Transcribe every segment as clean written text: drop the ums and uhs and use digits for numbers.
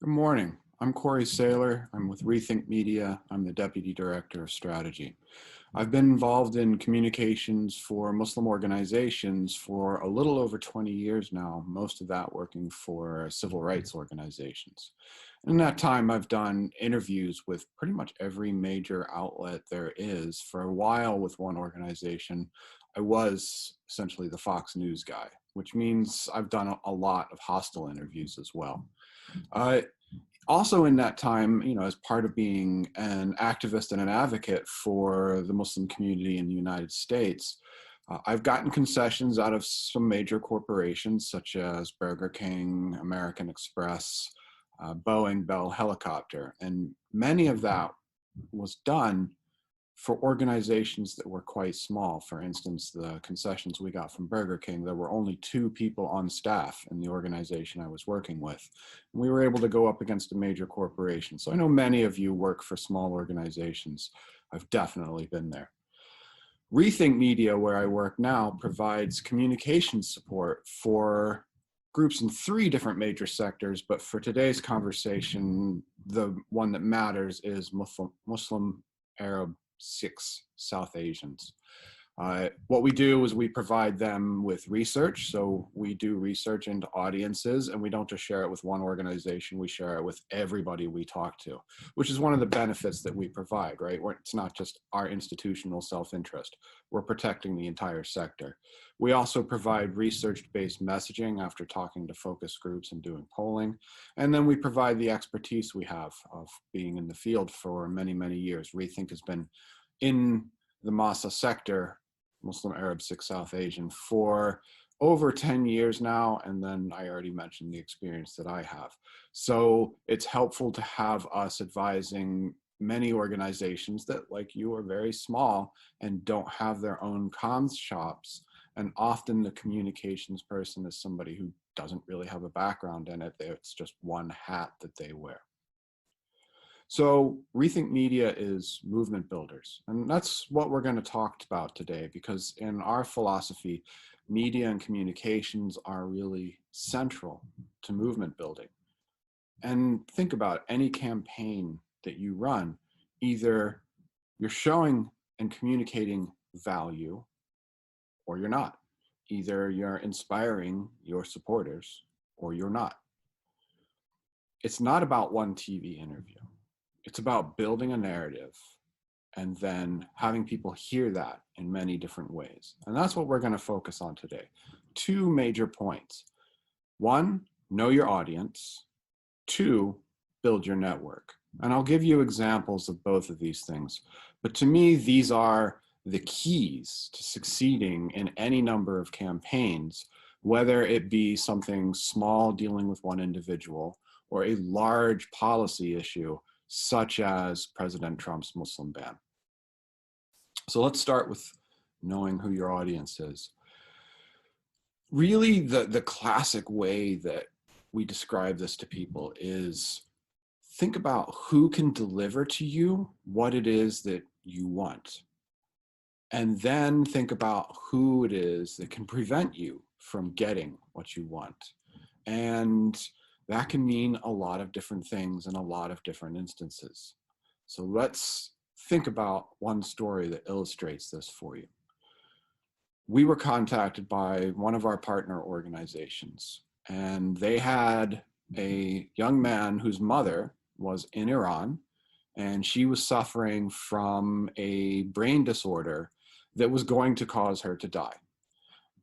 Good morning. I'm Corey Saylor. I'm with ReThink Media. I'm the Deputy Director of Strategy. I've been involved in communications for Muslim organizations for a little over 20 years now, most of that working for civil rights organizations. In that time, I've done interviews with pretty much every major outlet there is. For a while with one organization, I was essentially the Fox News guy, which means I've done a lot of hostile interviews as well. Also in that time, as part of being an activist and an advocate for the Muslim community in the United States, I've gotten concessions out of some major corporations such as Burger King, American Express, Boeing, Bell Helicopter, and many of that was done for organizations that were quite small. For instance, the concessions we got from Burger King, there were only 2 people on staff in the organization I was working with. And we were able to go up against a major corporation. So I know many of you work for small organizations. I've definitely been there. ReThink Media, where I work now, provides communication support for groups in 3 different major sectors, but for today's conversation, the one that matters is Muslim, Arab, 6 South Asians. What we do is we provide them with research. So we do research into audiences, and we don't just share it with one organization, we share it with everybody we talk to, which is one of the benefits that we provide, right? It's not just our institutional self-interest. We're protecting the entire sector. We also provide research-based messaging after talking to focus groups and doing polling. And then we provide the expertise we have of being in the field for many, many years. ReThink has been in the MASA sector, Muslim, Arab, 6 South Asian, for over 10 years now. And then I already mentioned the experience that I have. So it's helpful to have us advising many organizations that, like you, are very small and don't have their own comms shops. And often the communications person is somebody who doesn't really have a background in it. It's just one hat that they wear. So ReThink Media is movement builders, and that's what we're going to talk about today, because in our philosophy, media and communications are really central to movement building. And think about any campaign that you run, either you're showing and communicating value or you're not. Either you're inspiring your supporters or you're not. It's not about one TV interview. It's about building a narrative and then having people hear that in many different ways. And that's what we're going to focus on today. 2 major points. 1, know your audience. 2, build your network. And I'll give you examples of both of these things. But to me, these are the keys to succeeding in any number of campaigns, whether it be something small dealing with one individual or a large policy issue, such as President Trump's Muslim ban. So let's start with knowing who your audience is. Really, the classic way that we describe this to people is think about who can deliver to you what it is that you want. And then think about who it is that can prevent you from getting what you want. And that can mean a lot of different things in a lot of different instances. So let's think about one story that illustrates this for you. We were contacted by one of our partner organizations, and they had a young man whose mother was in Iran, and she was suffering from a brain disorder that was going to cause her to die.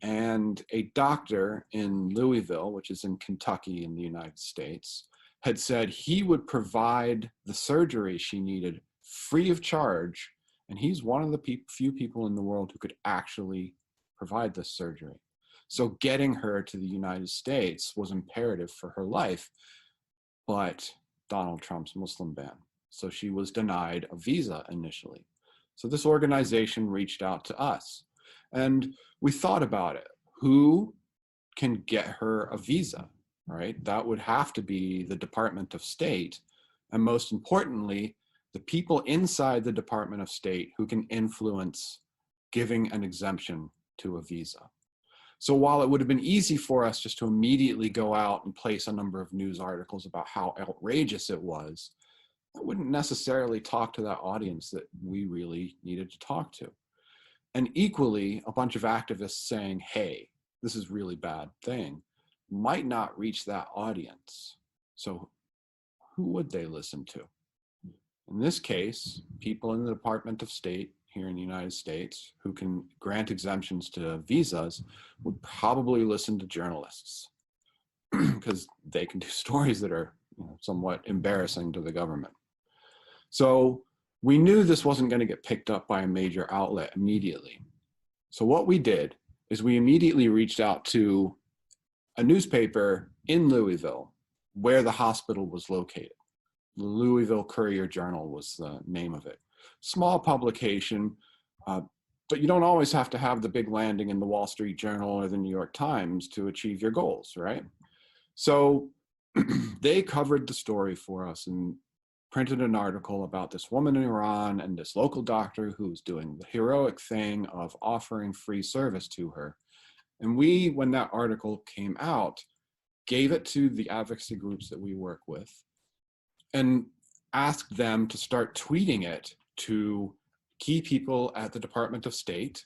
And a doctor in Louisville, which is in Kentucky in the United States, had said he would provide the surgery she needed free of charge. And he's one of the few people in the world who could actually provide this surgery. So getting her to the United States was imperative for her life, but Donald Trump's Muslim ban. So she was denied a visa initially. So this organization reached out to us. And we thought about it. Who can get her a visa, right? That would have to be the Department of State. And most importantly, the people inside the Department of State who can influence giving an exemption to a visa. So while it would have been easy for us just to immediately go out and place a number of news articles about how outrageous it was, it wouldn't necessarily talk to that audience that we really needed to talk to. And equally, a bunch of activists saying, hey, this is a really bad thing, might not reach that audience. So who would they listen to? In this case, people in the Department of State here in the United States who can grant exemptions to visas would probably listen to journalists because they can do stories that are, somewhat embarrassing to the government. So we knew this wasn't going to get picked up by a major outlet immediately. So what we did is we immediately reached out to a newspaper in Louisville where the hospital was located. The Louisville Courier-Journal was the name of it. Small publication, but you don't always have to have the big landing in the Wall Street Journal or the New York Times to achieve your goals, right? So they covered the story for us and printed an article about this woman in Iran and this local doctor who was doing the heroic thing of offering free service to her. And we, when that article came out, gave it to the advocacy groups that we work with and asked them to start tweeting it to key people at the Department of State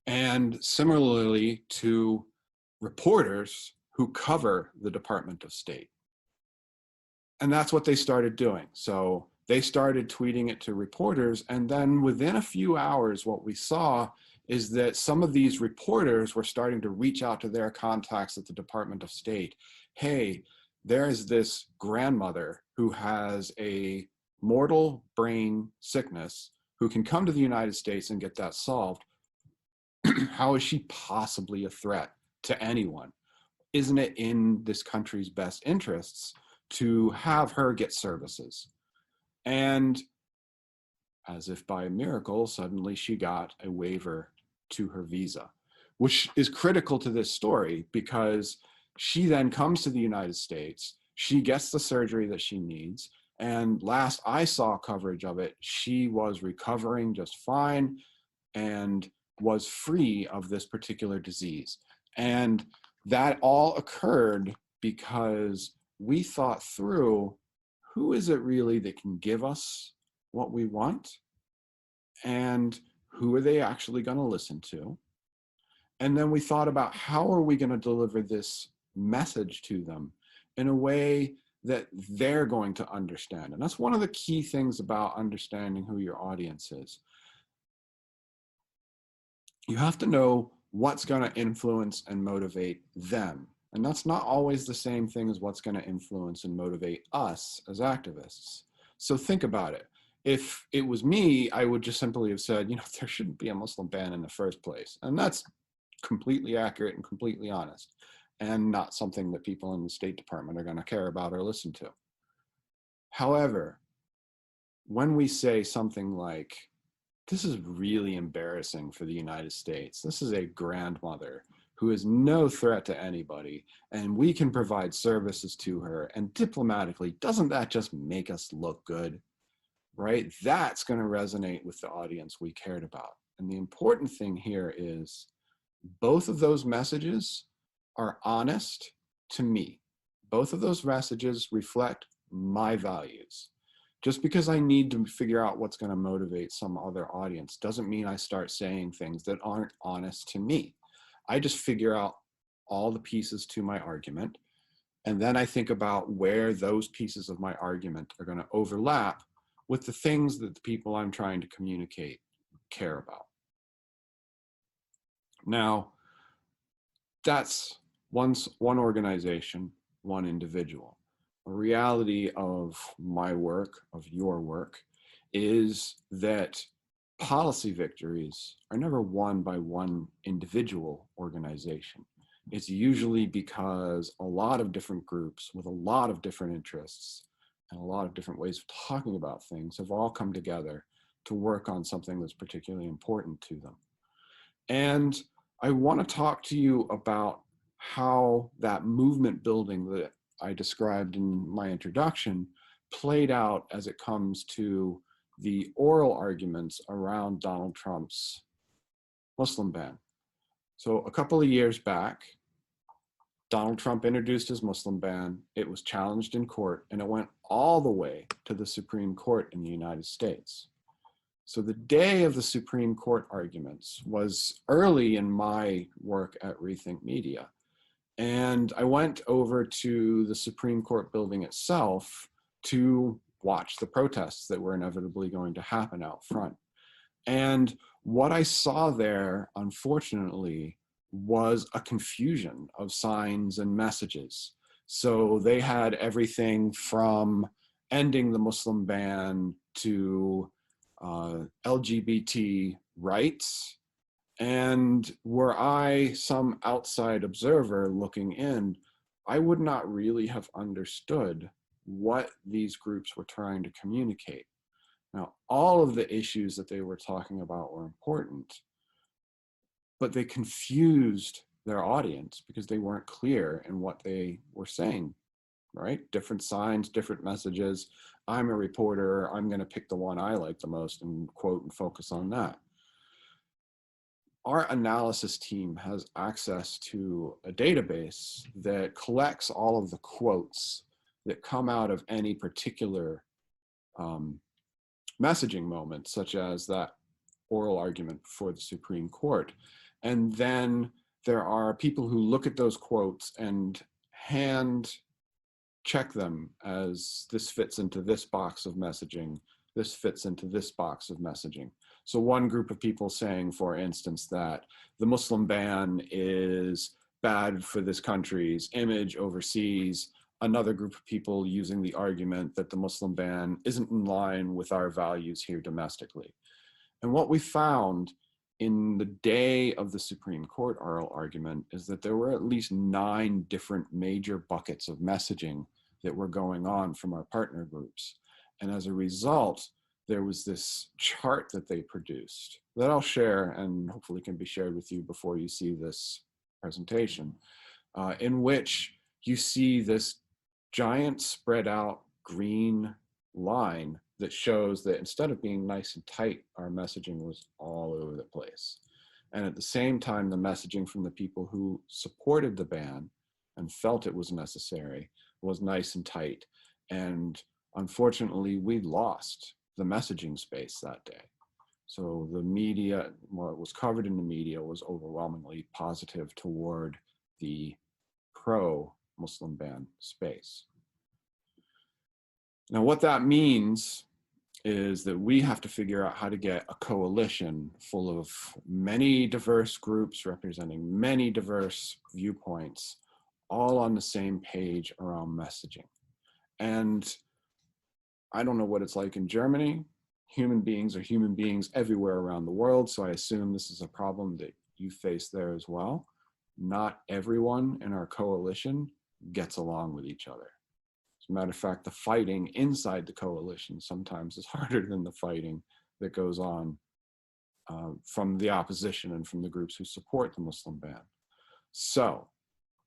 and similarly to reporters who cover the Department of State. And that's what they started doing. So they started tweeting it to reporters, and then within a few hours, what we saw is that some of these reporters were starting to reach out to their contacts at the Department of State. Hey, there's this grandmother who has a mortal brain sickness who can come to the United States and get that solved. How is she possibly a threat to anyone? Isn't it in this country's best interests to have her get services? And as if by a miracle, suddenly she got a waiver to her visa, which is critical to this story because she then comes to the United States, she gets the surgery that she needs, and last I saw coverage of it, she was recovering just fine and was free of this particular disease. And that all occurred because we thought through, who is it really that can give us what we want? And who are they actually going to listen to? And then we thought about how are we going to deliver this message to them in a way that they're going to understand. And that's one of the key things about understanding who your audience is. You have to know what's going to influence and motivate them. And that's not always the same thing as what's going to influence and motivate us as activists. So think about it. If it was me, I would just simply have said, there shouldn't be a Muslim ban in the first place. And that's completely accurate and completely honest, and not something that people in the State Department are going to care about or listen to. However, when we say something like, this is really embarrassing for the United States, this is a grandmother who is no threat to anybody, and we can provide services to her, and diplomatically, doesn't that just make us look good? Right? That's going to resonate with the audience we cared about. And the important thing here is both of those messages are honest to me. Both of those messages reflect my values. Just because I need to figure out what's going to motivate some other audience doesn't mean I start saying things that aren't honest to me. I just figure out all the pieces to my argument, and then I think about where those pieces of my argument are going to overlap with the things that the people I'm trying to communicate care about. Now, that's one organization, one individual. A reality of my work, of your work, is that policy victories are never won by one individual organization. It's usually because a lot of different groups with a lot of different interests and a lot of different ways of talking about things have all come together to work on something that's particularly important to them. And I want to talk to you about how that movement building that I described in my introduction played out as it comes to the oral arguments around Donald Trump's Muslim ban. So a couple of years back, Donald Trump introduced his Muslim ban. It was challenged in court, and it went all the way to the Supreme Court in the United States. So the day of the Supreme Court arguments was early in my work at ReThink Media. And I went over to the Supreme Court building itself to watch the protests that were inevitably going to happen out front. And what I saw there, unfortunately, was a confusion of signs and messages. So they had everything from ending the Muslim ban to LGBT rights. And were I some outside observer looking in, I would not really have understood what these groups were trying to communicate. Now, all of the issues that they were talking about were important, but they confused their audience because they weren't clear in what they were saying, right? Different signs, different messages. I'm a reporter, I'm going to pick the one I like the most and quote and focus on that. Our analysis team has access to a database that collects all of the quotes that come out of any particular messaging moment, such as that oral argument before the Supreme Court. And then there are people who look at those quotes and hand check them as this fits into this box of messaging, this fits into this box of messaging. So one group of people saying, for instance, that the Muslim ban is bad for this country's image overseas. Another group of people using the argument that the Muslim ban isn't in line with our values here domestically. And what we found in the day of the Supreme Court oral argument is that there were at least 9 different major buckets of messaging that were going on from our partner groups. And as a result, there was this chart that they produced that I'll share and hopefully can be shared with you before you see this presentation, in which you see this giant spread out green line that shows that instead of being nice and tight, our messaging was all over the place. And at the same time, the messaging from the people who supported the ban and felt it was necessary was nice and tight. And unfortunately, we lost the messaging space that day. So the media, what was covered in the media was overwhelmingly positive toward the pro-Muslim ban space. Now, what that means is that we have to figure out how to get a coalition full of many diverse groups representing many diverse viewpoints, all on the same page around messaging. And I don't know what it's like in Germany. Human beings are human beings everywhere around the world, so I assume this is a problem that you face there as well. Not everyone in our coalition gets along with each other. As a matter of fact, the fighting inside the coalition sometimes is harder than the fighting that goes on from the opposition and from the groups who support the Muslim ban. So,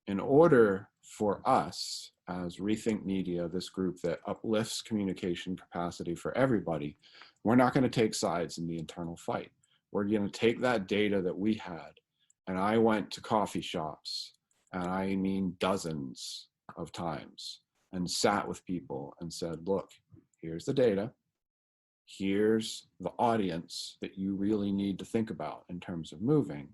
in order for us as ReThink Media, this group that uplifts communication capacity for everybody, we're not going to take sides in the internal fight. We're going to take that data that we had, and I went to coffee shops, and I mean dozens of times, and sat with people and said, look, here's the data. Here's the audience that you really need to think about in terms of moving.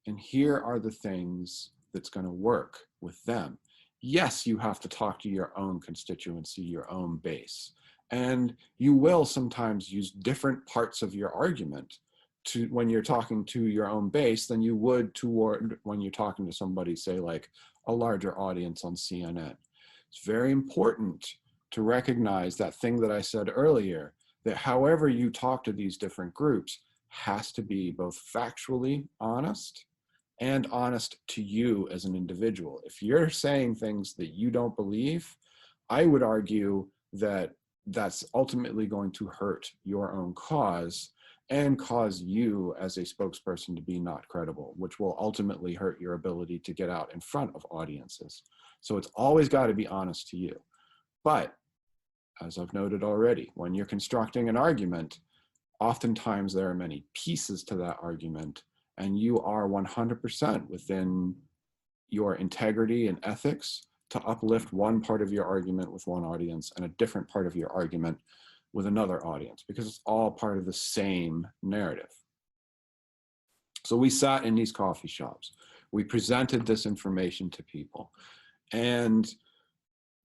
And here are the things that's going to work with them. Yes, you have to talk to your own constituency, your own base. And you will sometimes use different parts of your argument to when you're talking to your own base than you would toward when you're talking to somebody, say, like a larger audience on CNN. It's very important to recognize that thing that I said earlier, that however you talk to these different groups has to be both factually honest and honest to you as an individual. If you're saying things that you don't believe, I would argue that that's ultimately going to hurt your own cause and cause you as a spokesperson to be not credible, which will ultimately hurt your ability to get out in front of audiences. So it's always got to be honest to you. But as I've noted already, when you're constructing an argument, oftentimes there are many pieces to that argument, and you are 100% within your integrity and ethics to uplift one part of your argument with one audience and a different part of your argument with another audience, because it's all part of the same narrative. So we sat in these coffee shops, we presented this information to people, and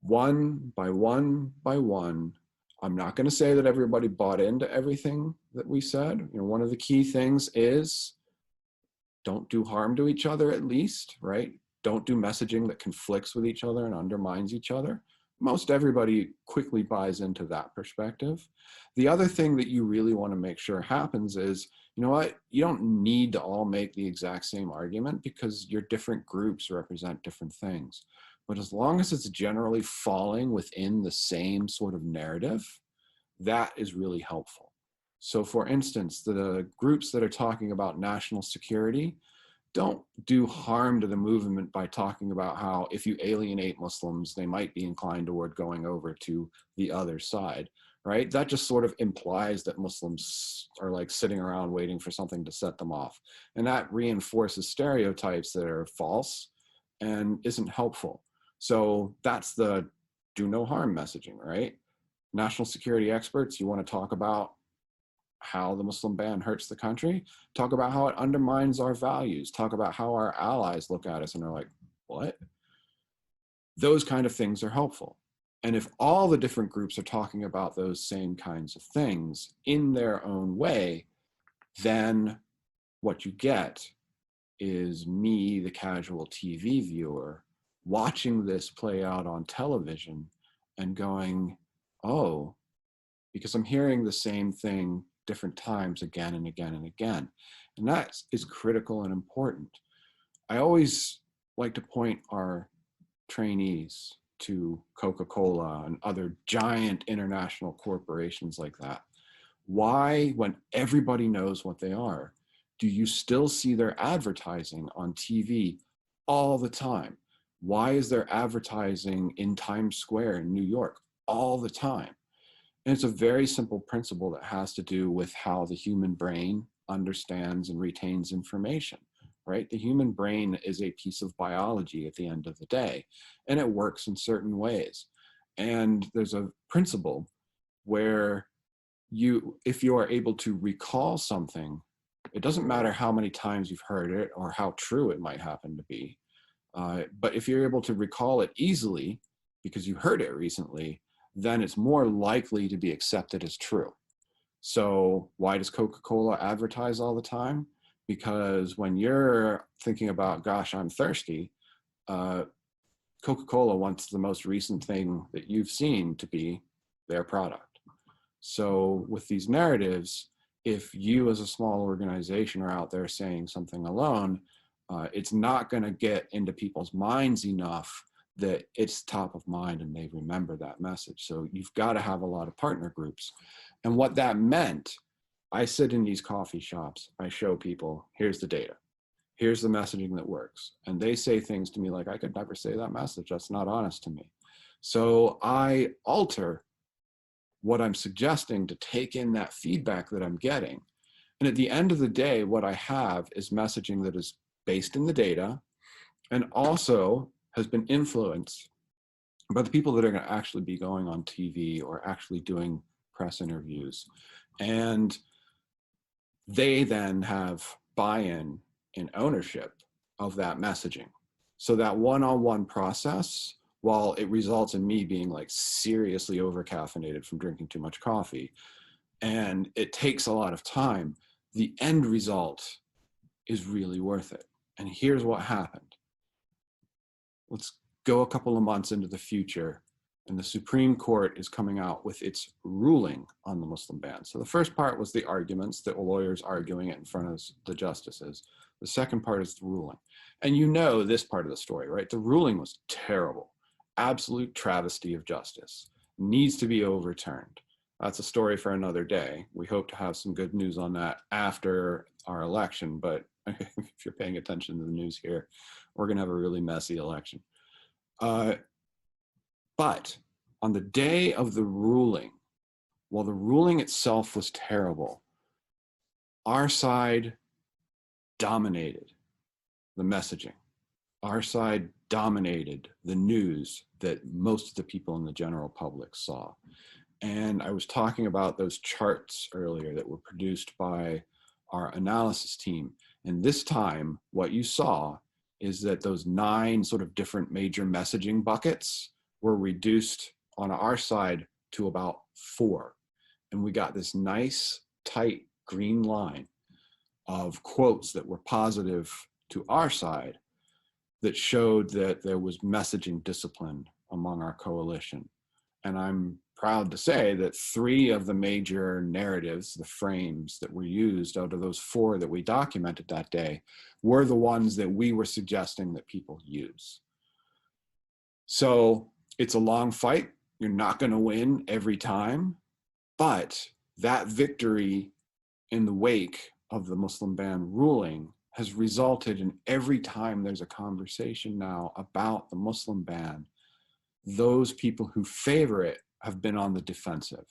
one by one by one, I'm not going to say that everybody bought into everything that we said. You know, one of the key things is don't do harm to each other, at least, right? Don't do messaging that conflicts with each other and undermines each other. Most everybody quickly buys into that perspective. The other thing that you really want to make sure happens is, you know what, you don't need to all make the exact same argument, because your different groups represent different things. But as long as it's generally falling within the same sort of narrative, that is really helpful. So for instance, the groups that are talking about national security don't do harm to the movement by talking about how if you alienate Muslims, they might be inclined toward going over to the other side, right? That just sort of implies that Muslims are like sitting around waiting for something to set them off. And that reinforces stereotypes that are false and isn't helpful. So that's the do no harm messaging, right? National security experts, you want to talk about how the Muslim ban hurts the country, talk about how it undermines our values, talk about how our allies look at us and are like, what? Those kind of things are helpful. And if all the different groups are talking about those same kinds of things in their own way, then what you get is me, the casual TV viewer, watching this play out on television and going, oh, because I'm hearing the same thing different times again and again and again. And that is critical and important. I always like to point our trainees to Coca-Cola and other giant international corporations like that. Why, when everybody knows what they are, do you still see their advertising on TV all the time? Why is there advertising in Times Square in New York all the time? And it's a very simple principle that has to do with how the human brain understands and retains information, right? The human brain is a piece of biology at the end of the day, and it works in certain ways. And there's a principle where if you are able to recall something, it doesn't matter how many times you've heard it or how true it might happen to be. But if you're able to recall it easily because you heard it recently, then it's more likely to be accepted as true. So why does Coca-Cola advertise all the time? Because when you're thinking about, gosh, I'm thirsty, Coca-Cola wants the most recent thing that you've seen to be their product. So with these narratives, if you as a small organization are out there saying something alone, it's not going to get into people's minds enough that it's top of mind and they remember that message. So you've got to have a lot of partner groups. And what that meant, I sit in these coffee shops, I show people, here's the data, here's the messaging that works. And they say things to me like, I could never say that message, that's not honest to me. So I alter what I'm suggesting to take in that feedback that I'm getting. And at the end of the day, what I have is messaging that is based in the data and also has been influenced by the people that are going to actually be going on TV or actually doing press interviews. And they then have buy-in and ownership of that messaging. So that one-on-one process, while it results in me being like seriously over-caffeinated from drinking too much coffee, and it takes a lot of time, the end result is really worth it. And here's what happened. Let's go a couple of months into the future, and the Supreme Court is coming out with its ruling on the Muslim ban. So the first part was the arguments, the lawyers arguing it in front of the justices. The second part is the ruling. And you know this part of the story, right? The ruling was terrible. Absolute travesty of justice. Needs to be overturned. That's a story for another day. We hope to have some good news on that after our election, but if you're paying attention to the news here, we're going to have a really messy election. But on the day of the ruling, while the ruling itself was terrible, our side dominated the messaging. Our side dominated the news that most of the people in the general public saw. And I was talking about those charts earlier that were produced by our analysis team. And this time, what you saw is that those 9 sort of different major messaging buckets were reduced on our side to about 4. And we got this nice, tight green line of quotes that were positive to our side that showed that there was messaging discipline among our coalition. And I'm proud to say that 3 of the major narratives, the frames that were used out of those 4 that we documented that day, were the ones that we were suggesting that people use. So it's a long fight. You're not going to win every time, but that victory in the wake of the Muslim ban ruling has resulted in every time there's a conversation now about the Muslim ban, those people who favor it have been on the defensive.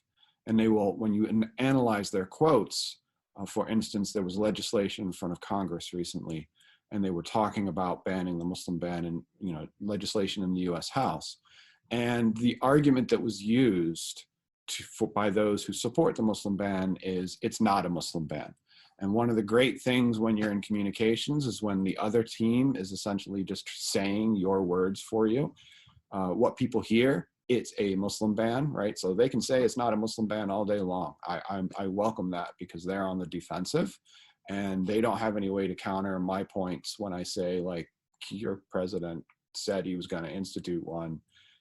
And they will, when you analyze their quotes, for instance, there was legislation in front of Congress recently, and they were talking about banning the Muslim ban and, legislation in the US House. And the argument that was used by those who support the Muslim ban is it's not a Muslim ban. And one of the great things when you're in communications is when the other team is essentially just saying your words for you. What people hear, it's a Muslim ban, right? So they can say it's not a Muslim ban all day long. I welcome that because they're on the defensive and they don't have any way to counter my points when I say, like, your president said he was going to institute one.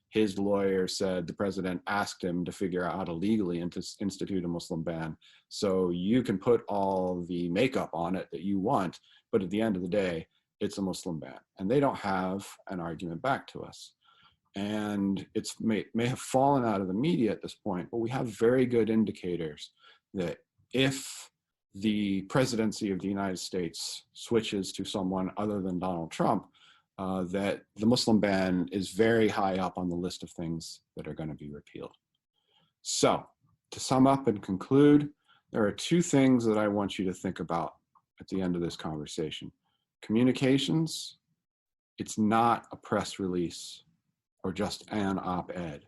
His lawyer said the president asked him to figure out how to legally institute a Muslim ban. So you can put all the makeup on it that you want, but at the end of the day, it's a Muslim ban. And they don't have an argument back to us. And it's may have fallen out of the media at this point, but we have very good indicators that if the presidency of the United States switches to someone other than Donald Trump, that the Muslim ban is very high up on the list of things that are going to be repealed. So to sum up and conclude, there are 2 things that I want you to think about at the end of this conversation. Communications, it's not a press release or just an op-ed.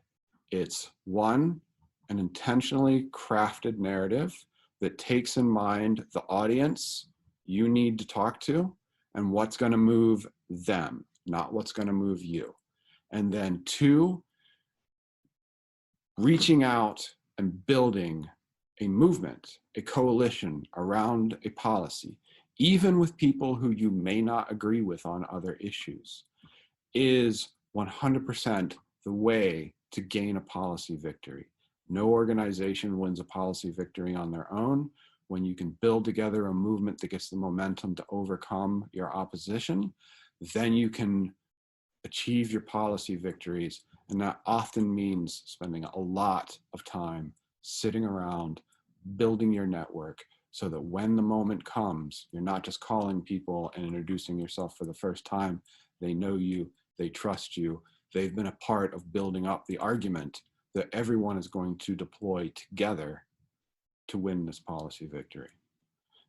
It's 1, an intentionally crafted narrative that takes in mind the audience you need to talk to and what's going to move them, not what's going to move you. And then 2, reaching out and building a movement, a coalition around a policy, even with people who you may not agree with on other issues, is 100% the way to gain a policy victory. No organization wins a policy victory on their own. When you can build together a movement that gets the momentum to overcome your opposition, then you can achieve your policy victories. And that often means spending a lot of time sitting around, building your network, so that when the moment comes, you're not just calling people and introducing yourself for the first time. They know you, they trust you, they've been a part of building up the argument that everyone is going to deploy together to win this policy victory.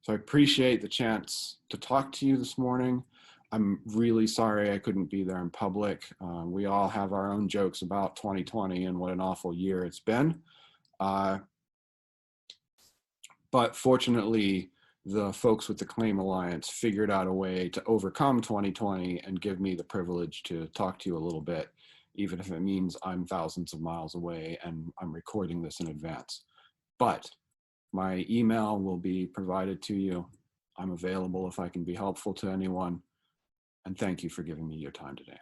So I appreciate the chance to talk to you this morning. I'm really sorry I couldn't be there in public. We all have our own jokes about 2020 and what an awful year it's been. But fortunately, the folks with the Claim Alliance figured out a way to overcome 2020 and give me the privilege to talk to you a little bit, even if it means I'm thousands of miles away and I'm recording this in advance. But my email will be provided to you. I'm available if I can be helpful to anyone. And thank you for giving me your time today.